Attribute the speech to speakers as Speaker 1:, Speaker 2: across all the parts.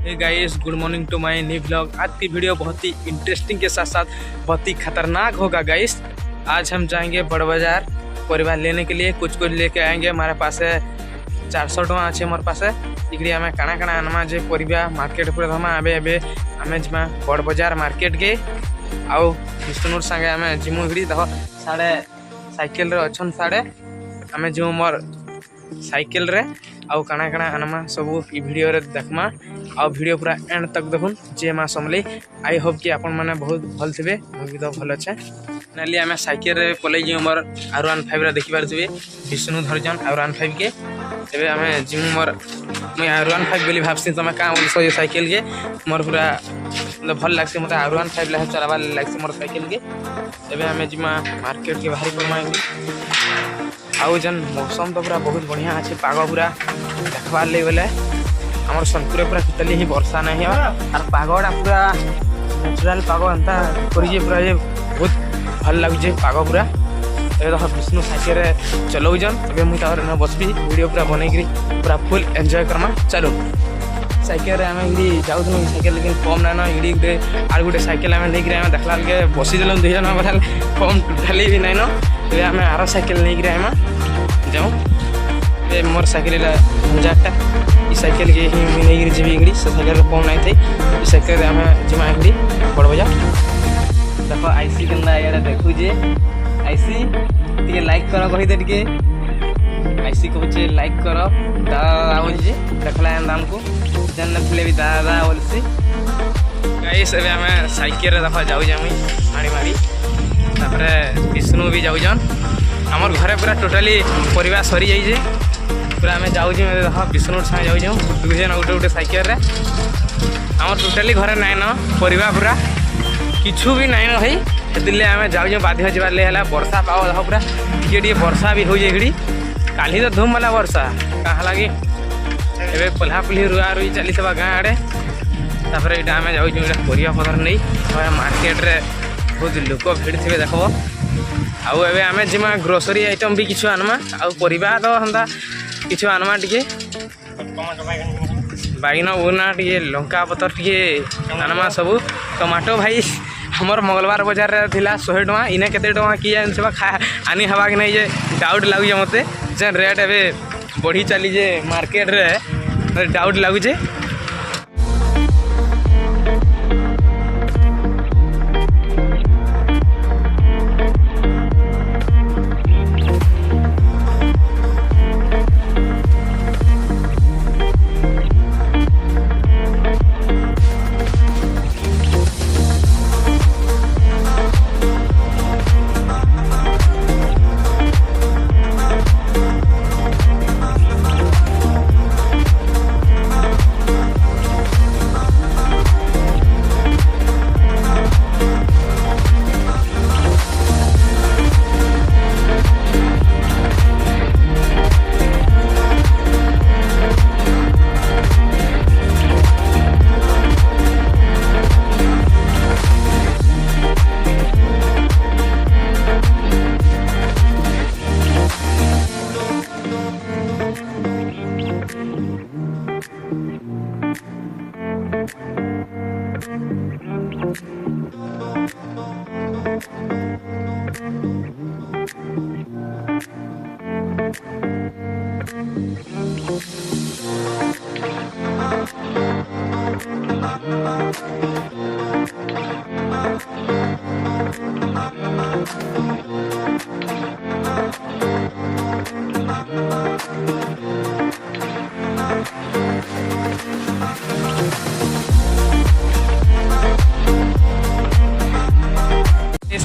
Speaker 1: Hey guys, good morning to my new blog. आज की video बहुत ही इंटरेस्टिंग के साथ साथ बहुत ही खतरनाक होगा गाइस। आज हम जाएंगे बड़ बाजार परिवार लेने के लिए, कुछ लेके आएंगे। हमारे पास 400 टଙ୍କା अच्छे मोर पास। इकड़ी आम काଣା काଣା आनमा जे परिवा मार्केट पूरा धमा एबे आमे जिमा बड़ बाजार मार्केट के आउ विष्णुर संगे आमे जिमु। इकड़ी देख साढ़े साइकिल रे अच्छन साढ़े आमे जो मोर साइकिल रे आउ काଣା काଣା आनमा सबू ई वीडियो रे देखमा। आउ वीडियो पूरा एंड तक देखुन जे माँ समझे। आई होप कि आपण मैंने बहुत भल थे, मुझे तो भल अच्छे। नाली आम साइकेल रे पलि मोर R15 रे देखि पारे विष्णु धरजन R15 के। तेरे आम जिमु मोर मुझे R15 बोली भावसी तुम क्या बोल साइकेल के मोर पूरा भल लगे। मत R15 लगे चलाबार लगे मोर साइकेल के। तेरे आम जिमा मार्केट के बाहरी करमा। आउ जन मौसम तो पूरा बहुत बढ़िया अच्छे, पाग पूरा देखबार लगे बोले आम सोनपुर पूरा टोटाली ही वर्षा नहीं और पागटा पूरा नेचुराल पाग एंता कर पूरा ये बहुत भल लगे पाग पूरा। देख विष्णु साइकेल चलाऊन। तबे मुझे बसबी वीडियो पूरा बनईकरी पूरा फुल एंजॉय करमा। चलो साइकेल आम इडी जाऊँ साइकेल लेकिन कम ना इडी गोटे आर गोटे साइकेल आम लेकिन आम देखला बेल बसीदेल 2 जन बोला कम टोटाली भी नाइन। तेरे आम आर साइकेल नहीं आम जाऊँ। मोर साइकेल हजारटा ई साइकेल के ही नहीं जी इगड़ी से साइकेल कम नहीं थी। साइकेल आम जिमा इगड़ी बड़ बाजार। देख आईसी के देखु जे आईसी टे लाइक कर कहीदे टे आईसी कहचे लाइक कर दादा बोलचे देखला दाम को जान थे भी दादा बोलसी। गाइस एबे आम साइकेल देख जाऊ आनी मारी तापर विष्णु भी जाऊन। आमर घरे पूरा टोटाली परिवार सरी जाइए पूरा आम जाऊँ। देख विष्णु संगे जाऊँ 2 जन गोटे गोटे साइकेल आम टोटाली घरे नाइन परिवार पूरा किछु भी नाइन भाई। से आम जाऊँ बाध्य जबार है वर्षा पाग देख पूरा टे वर्षा भी हो जाए। काली तो धूम वाला वर्षा कहाँ लगी एवं पल्हा पुलही रुआ रुई चली गाँ आड़े। तापर यहाँ आम जाऊँ परिया पदर नहीं मार्केट रे बहुत लोक भिड़ थे देख। आउ एबे आम जिमा ग्रोसरी आइटम भी किछु आनमा आउ परिबा तो हंदा किछु आनमा टिके बैगन बुना टे लंका पतर टे आनमा सबू। टमाटो भाई हमर मंगलवार बाजार रे थिला 100 टଙ୍କା इने केते टଙ୍କା कि जान सेबा खा आनी हवा कि नहीं जे डाउट लागु जे मते जेन रेट एबे बढ़ी चली जे मार्केट रे डाउट लागु जे।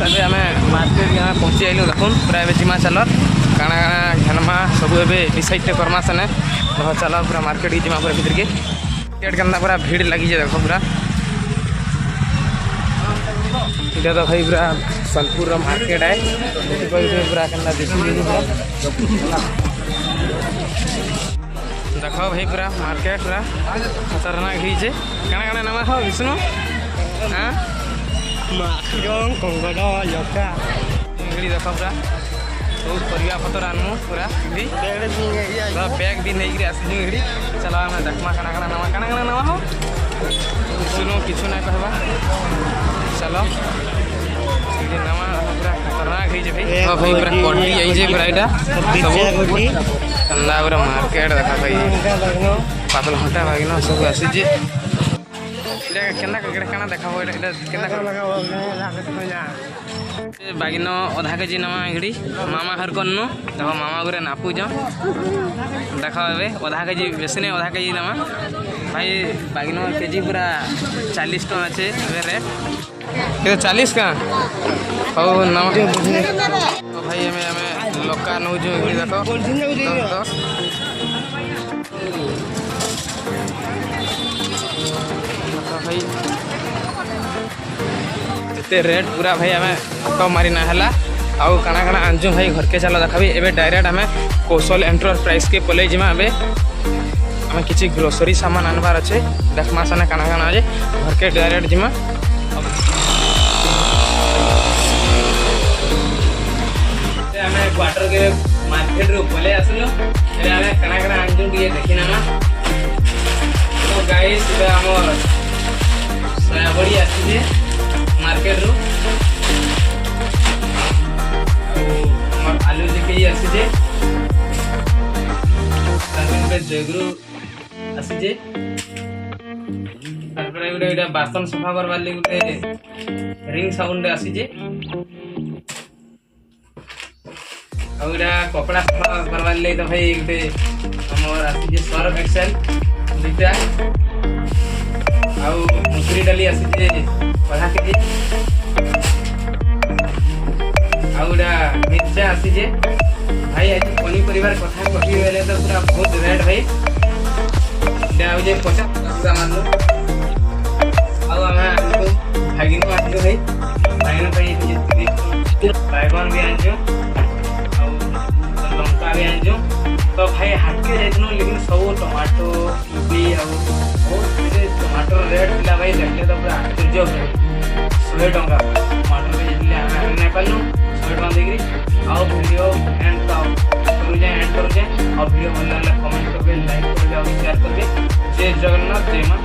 Speaker 1: अबे आम मार्केट पहुँची आइलु देखुन पूरा ए जिमा चल काଣା काଣା घेनमा सब ए डिसाइड करमा सेने देख चल पूरा मार्केट की जिमा पूरा भीतर के मार्केट के पूरा भीड़ लगी देख पूरा इधर तो भाई पूरा सोनपुर मार्केट है पूरा केना देख भाई पूरा मार्केट पूरा खतरनाक ही काଣା काଣା नाम हो विष्णु हाँ देख पूरा बहुत परिया पतर आनमु पूरा बैग भी नहीं आसी चलो आम देखमा काଣା काଣା नाम हो सुनो किछु ना कहबा चलो सीधे नवा पूरा खतरनाक है जे भाई हां भाई पूरा कोटी आई जे पूरा एटा सब कंदा पूरा मार्केट देखा भाई पातल घंटा बागिनो सब आसी जे एटा केना काना देखा हो एटा केना लगा हो बागिनो आधा केजी नवा एगड़ी मामा हर कन्नु देखो मामा गुरे नापू जा देखा एबे आधा केजी बेसी नहीं आधा केजी नवा भाई बागिनो केजी पूरा 40 टका আছে एबे रेट के 40 का हो नवा तो भाई हमें लोका नो जो एगड़ी देखो भाई ते रेट पूरा भाई हमें तो मारी ना हला आउ काना काना आंजू भाई घर के चलो देखा एबे डायरेक्ट हमें कौशल एंटरप्राइज के पले जिमा एबे हमें किसी ग्रोसरी सामान आनबार अच्छे देखमा सने काना काना जे घर के डायरेक्ट जिमा हमें क्वार्टर के मार्केट रो पले आसलो एबे हमें काना काना आंजू दिए देखिना ना तो गाइस एबे हमर सोयाबड़ी आसी जे मार्केट रो आलू जे के आसी जे तारपरे जगरू आसी जे तारपरे एटा बासन सफा करबार लागि गुटे रिंग साउंड आसी जे औरा कपड़ा सफा करबार लागि तो भाई गुटे हमर आसी जे सर्फ एक्सेल दुटा आउ मुसरी डाली आसी जे पढ़ा के आउडा मिर्चा आसी जे भाई आज पनी परिवार कथा कही बेले तो पूरा बहुत रेट भाई डा हो जे 50 पूरा मान लो आउ हमें आलू भागिनो आसी भाई भागिनो भाई ये बैगन भी आंजो आउ लंका भी आंजो तो भाई हाट के जाइनो लेकिन सब टमाटो इडली आउ बहुत टमाटो रेट पिला भाई देखले तो पूरा आश्चर्य भाई 100 टका टमाटो के इडली हमें नहीं पालनु 100 टका देगी आओ वीडियो एंड करू जाए और वीडियो भल लगे कमेंट करके लाइक कर शेयर करके जय जगन्नाथ जय मां।